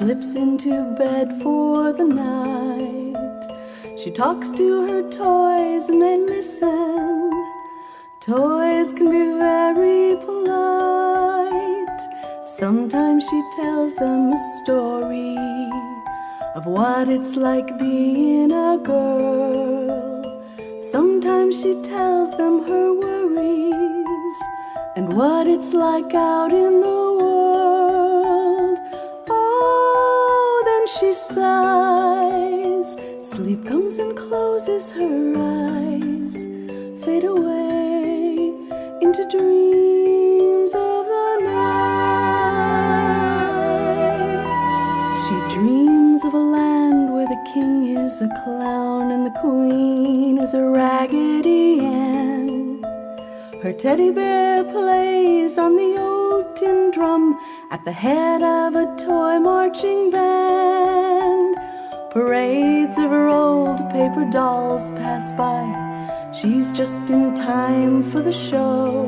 slips into bed for the night. She talks to her toys and they listen. Toys can be very polite. Sometimes she tells them a story of what it's like being a girl. Sometimes she tells them her worries and what it's like out in the world. Oh, then she sighs. Sleep comes and closes her eyes, fade away into dreams of the night. She dreams of a land where the king is a clown and the queen is a Raggedy Ann. Her teddy bear plays on the old tin drum at the head of a toy marching band. Parades of her old paper dolls pass by. She's just in time for the show.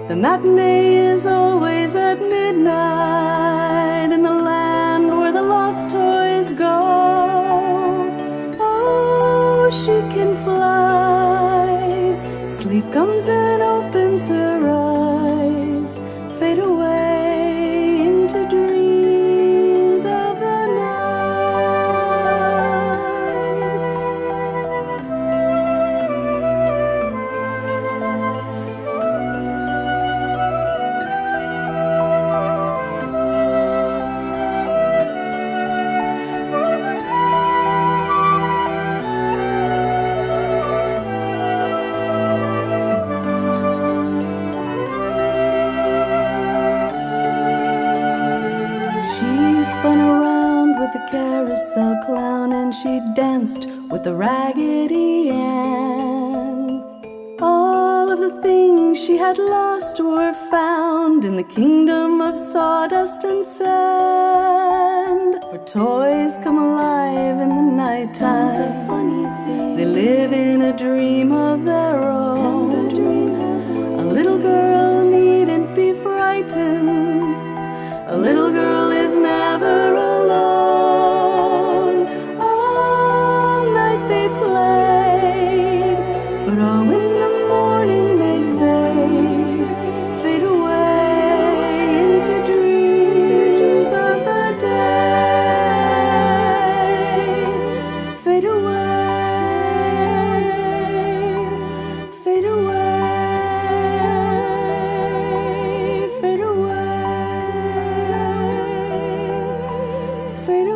The matinee is always at midnight in the land where the lost toys go. Oh, she can fly. Sleep comes and opens her eyes, fade away into dreams of the night. She spun around with the carousel clown and she danced with the Raggedy Ann. All of the things she had lost were found in the kingdom of sawdust and sand. For toys come alive in the nighttime. Time's a funny thing. They live in a dream of their own. And the dream has wings. A little girl needn't be frightened. A little girl is never alone. All night they played, but oh, in the morning they fade away into dreams of the day. Fade away, fade away, fade away. Fade